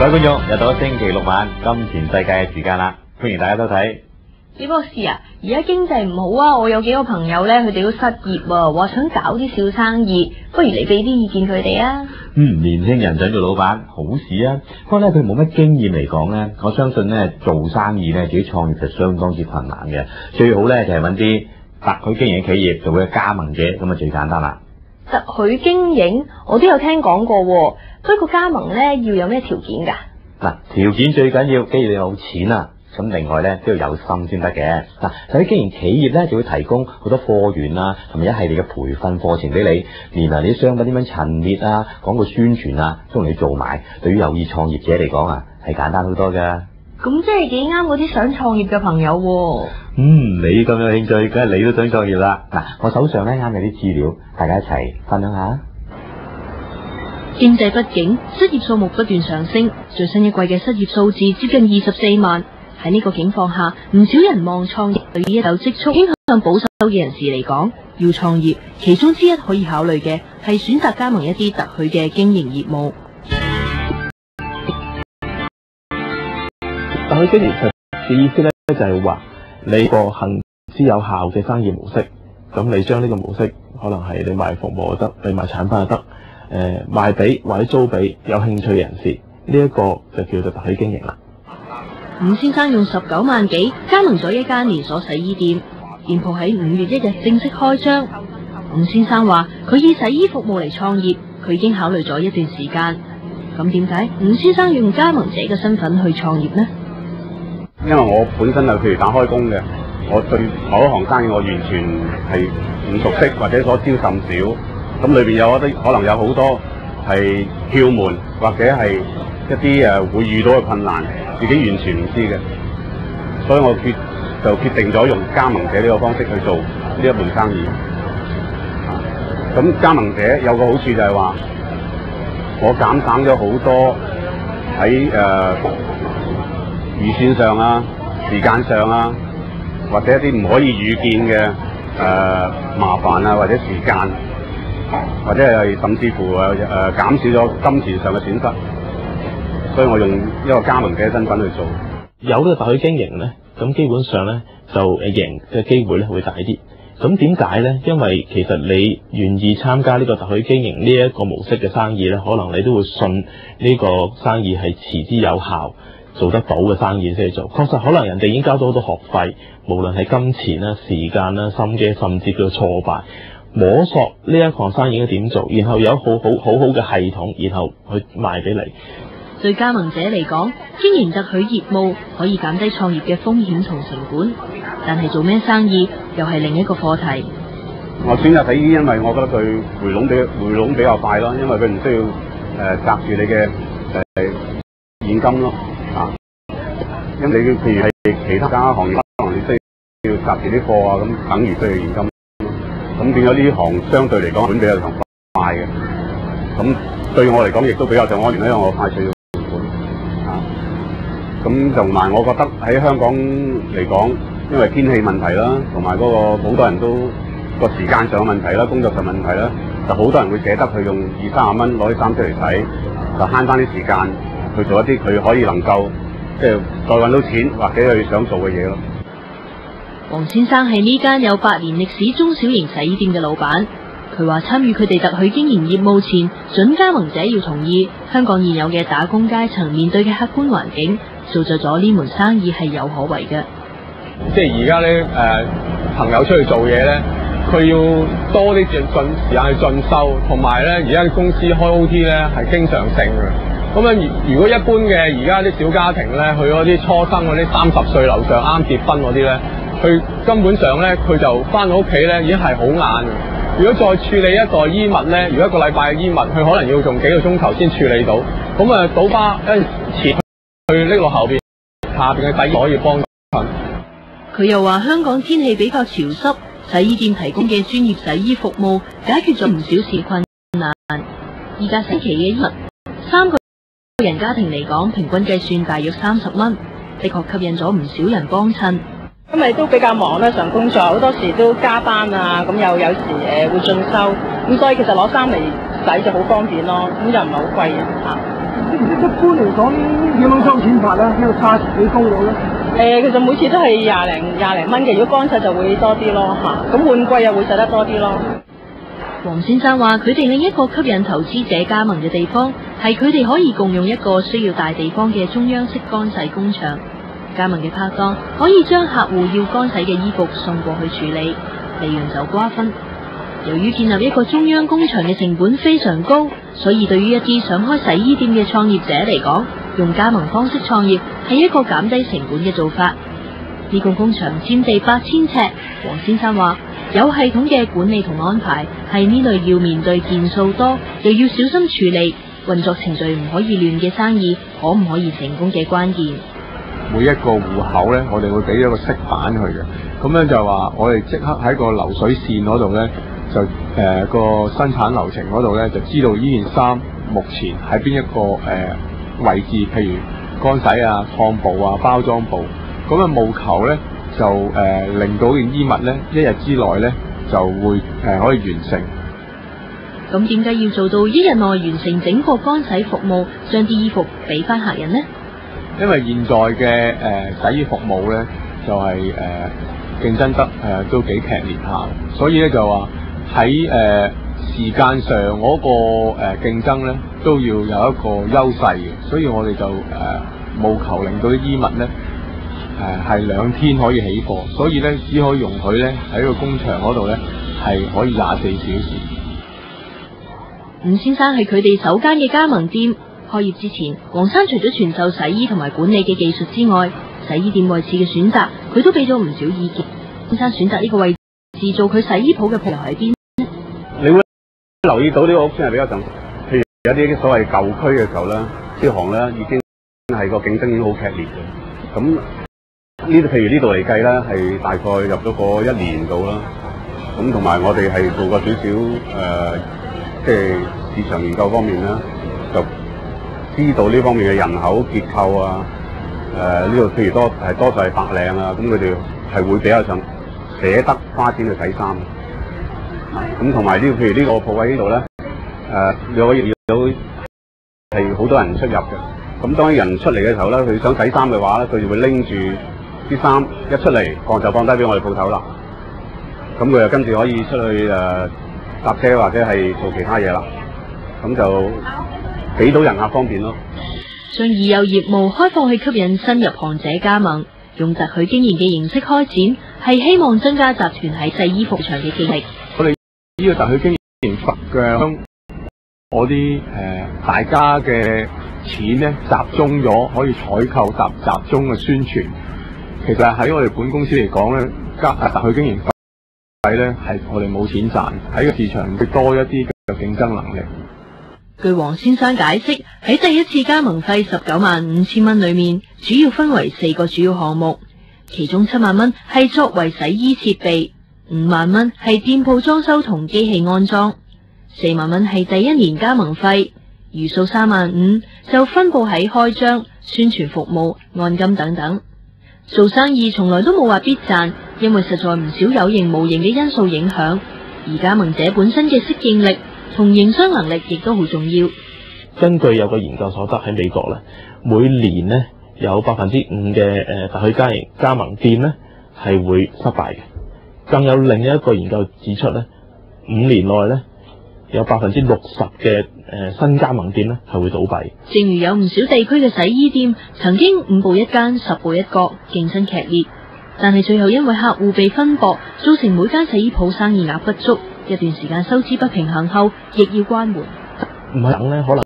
各位觀眾，又到咗星期六晚金錢世界嘅時間啦，歡迎大家收睇。李博士啊，而家經濟唔好啊，我有幾個朋友咧，佢哋都失業啊，話想搞啲小生意，不如你俾啲意見佢哋啊。年輕人想做老闆，好事啊。不過咧，佢冇乜經驗嚟講咧，我相信咧做生意咧，自己創業就相當之困難嘅。最好咧就係揾啲特許經營嘅企業做嘅加盟者，咁啊最簡單啦。特許經營我都有聽講過喎，不過加盟咧要有咩條件㗎？嗱，條件最緊要，既然你有錢啊。咁另外咧都要有心先得嘅。嗱，特許經營企業咧就會提供好多貨源啊，同埋一系列嘅培訓課程俾你，連埋你啲商品點樣陳列啊、廣告宣傳啊，都同你做埋。對於有意創業者嚟講啊，係簡單好多噶。咁即係幾啱嗰啲想創業嘅朋友喎。你咁有興趣，梗係你都想創業啦。嗱，我手上咧啱有啲資料，大家一齊分享下。經濟不景，失業數目不斷上升，最新一季嘅失業數字接近24萬。喺呢個境況下，唔少人望創業對於一手積蓄傾向保守嘅人士嚟講，要創業，其中之一可以考慮嘅係選擇加盟一啲特許嘅經營業務。特許經營嘅意思咧，就係話你個行之有效嘅生意模式，咁你將呢個模式可能係你賣服務就得，你賣產品就得，賣俾或者租俾有興趣嘅人士，呢一個就叫做特許經營啦。伍先生用19萬幾加盟咗一間連鎖洗衣店，店鋪喺5月1日正式開張。伍先生話佢以洗衣服務嚟創業，佢已經考慮咗一段時間。咁點解伍先生要用加盟者嘅身份去創業呢？因為我本身係譬如打開工嘅，我對某一行生意我完全係唔熟悉或者所知甚少，咁裏邊有一啲可能有好多係竅門或者係一啲會遇到嘅困難，自己完全唔知嘅，所以我決定咗用加盟者呢個方式去做呢一門生意。咁加盟者有個好處就係話，我減省咗好多喺預算上啊、時間上啊，或者一啲唔可以預見嘅麻煩啊，或者時間，或者係甚至乎減少咗金錢上嘅損失。所以我用一個加盟者嘅身份去做。有呢個特許經營咧，咁基本上咧就贏嘅機會咧會大啲。咁點解咧？因為其實你願意參加呢個特許經營呢一個模式嘅生意咧，可能你都會信呢個生意係持之有效、做得到嘅生意先去做。確實可能人哋已經交咗好多學費，無論係金錢啦、時間啦、心機，甚至叫挫敗，摸索呢一項生意應該點做，然後有好好嘅系統，然後去賣俾你。對加盟者嚟講，經營特許業務可以減低創業嘅風險同成本，但係做咩生意又係另一個課題。我選擇洗衣，因為我覺得佢回籠比較快咯，因為佢唔需要擲住你嘅現金咯啊。因為你譬如係其他行業，可能你需要擲住啲貨啊，咁等於需要現金。咁變咗呢行相對嚟講本比較上快嘅，咁對我嚟講亦都比較上安全，因為我快脆。咁同埋，我覺得喺香港嚟講，因為天氣問題啦，同埋嗰個好多人都個時間上問題啦，工作上問題啦，就好多人會捨得去用20-30蚊攞啲衫出嚟洗，就慳翻啲時間去做一啲佢可以能夠即係再揾到錢或者佢想做嘅嘢咯。黃先生係呢間有8年歷史中小型洗衣店嘅老闆，佢話參與佢哋特許經營業務前，準加盟者要同意香港現有嘅打工階層面對嘅客觀環境，造就咗呢門生意係有可為嘅。即係而家咧朋友出去做嘢咧，佢要多啲時間去進修，同埋咧而家啲公司開 OT 咧係經常性嘅。咁樣如果一般嘅而家啲小家庭咧，去嗰啲初生嗰啲30歲樓上啱結婚嗰啲咧，佢根本上咧佢就翻到屋企咧已經係好晏嘅。如果再處理一袋衣物咧，如果1個禮拜嘅衣物，佢可能要用幾個鐘頭先處理到。咁啊，倒巴一前去拎落後邊下邊嘅洗衣可以幫襯。佢又話香港天氣比較潮濕，洗衣店提供嘅專業洗衣服務解決咗唔少事困難。而家星期嘅衣物，3個人家庭嚟講，平均計算大約30蚊，的確吸引咗唔少人幫襯。因為都比較忙啦，上工作好多時都加班啊，咁有時會進修，咁所以其實攞衫嚟洗就好方便咯，咁又唔係好貴嘅嚇。一般嚟講點樣收錢法咧？呢個差幾高咗咧？其實每次都係廿零蚊嘅，如果乾洗就會多啲咯嚇，咁換季又會洗得多啲咯。黃先生話：佢哋另一個吸引投資者加盟嘅地方，係佢哋可以共用一個需要大地方嘅中央式乾洗工場。加盟嘅拍檔可以將客戶要乾洗嘅衣服送過去處理，利潤就瓜分。由於建立一個中央工場嘅成本非常高，所以對於一啲想開洗衣店嘅創業者嚟講，用加盟方式創業係一個減低成本嘅做法。呢個工場佔地8000尺，黃先生話有系統嘅管理同安排係呢類要面對件數多又要小心處理、運作程序唔可以亂嘅生意，可唔可以成功嘅關鍵。每一個戶口咧，我哋會俾一個色板佢嘅，咁樣就話我哋即刻喺個流水線嗰度咧，就個生產流程嗰度咧，就知道呢件衫目前喺邊一個位置，譬如乾洗啊、燙布啊、包裝布，咁啊務求咧就令到件衣物咧一日之內咧就會可以完成。咁點解要做到一日內完成整個乾洗服務，將啲衣服俾翻客人呢？因為現在嘅洗衣服務咧就係競爭得都幾劇烈下，所以咧就話喺時間上嗰個競爭咧都要有一個優勢嘅，所以我哋就務求令到啲衣物咧係2天可以起貨，所以咧只可以容許咧喺個工場嗰度咧係可以24小時。伍先生係佢哋首間嘅加盟店。開業之前，黃生除咗傳授洗衣同埋管理嘅技術之外，洗衣店位置嘅選擇，佢都俾咗唔少意見。先生選擇呢個位置做佢洗衣鋪嘅鋪頭喺邊？你會留意到呢個屋邨係比較上，譬如有啲所謂舊區嘅時候咧，呢行咧已經係個競爭已經好劇烈嘅。咁呢度譬如呢度嚟計咧，係大概入咗個1年度啦。咁同埋我哋係做過少少即係市場研究方面咧，就知道呢方面嘅人口結構啊，呢度譬如多數係白領啊，咁佢哋係會比較上捨得花錢去洗衫。咁同埋呢，譬如呢個鋪位呢度咧，你可以見到係好多人出入嘅。咁當人出嚟嘅時候咧，佢想洗衫嘅話咧，佢就會拎住啲衫一出嚟放低俾我哋鋪頭啦。咁佢就跟住可以出去搭車或者係做其他嘢啦。咁就俾到人客方便咯。將已有業務開放去吸引新入行者加盟，用特許經營嘅形式開展，係希望增加集團喺洗衣服場嘅競力。我哋呢個特許經營法嘅，我啲大家嘅錢咧集中咗，可以採購集中嘅宣傳。其實喺我哋本公司嚟講咧，特許經營費咧係我哋冇錢賺，喺個市場會多一啲嘅競爭能力。據黃先生解釋，喺第一次加盟費195000蚊裏面，主要分為4個主要項目，其中7萬蚊係作為洗衣設備，5萬蚊係店鋪裝修同機器安裝，4萬蚊係第一年加盟費，餘數3萬5就分佈喺開張、宣傳服務、按金等等。做生意從來都冇話必賺，因為實在唔少有形無形嘅因素影響，而加盟者本身嘅適應力同營商能力亦都好重要。根據有個研究所得喺美國咧，每年咧有5%嘅特許加盟店咧係會失敗嘅。更有另一個研究指出咧，5年內咧有60%嘅新加盟店咧係會倒閉。正如有唔少地區嘅洗衣店曾經5步一間10步一角，競爭劇烈，但係最後因為客戶被分薄，造成每間洗衣鋪生意額不足，一段時間收支不平衡後，亦要關門。唔係等咧，可能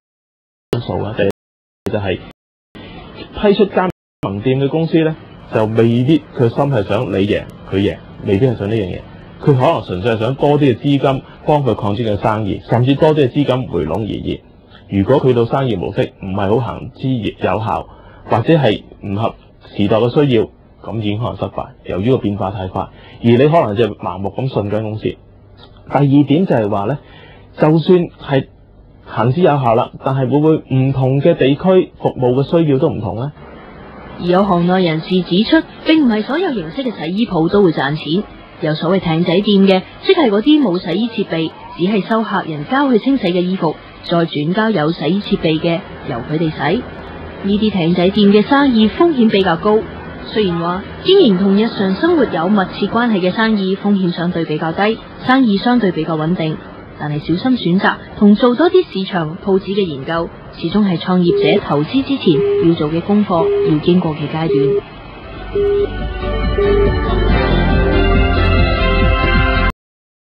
因素啊，就係批出加盟店嘅公司咧，就未必佢心係想你贏佢贏，未必係想呢樣嘢。佢可能純粹係想多啲嘅資金幫佢擴展嘅生意，甚至多啲嘅資金回籠而熱。如果佢到生意模式唔係好行之有效，或者係唔合時代嘅需要，咁已經可能失敗。由於個變化太快，而你可能就盲目咁信間公司。第二點就係話咧，就算係行之有效啦，但係會唔會唔同嘅地區服務嘅需要都唔同呢？而有行內人士指出，並唔係所有形式嘅洗衣鋪都會賺錢。有所謂艇仔店嘅，即係嗰啲冇洗衣設備，只係收客人交去清洗嘅衣服，再轉交有洗衣設備嘅由佢哋洗。呢啲艇仔店嘅生意風險比較高，雖然話經營同日常生活有密切關係嘅生意風險相對比較低，生意相對比較穩定，但係小心選擇同做多啲市場鋪子嘅研究，始終係創業者投資之前要做嘅功課，要經過嘅階段。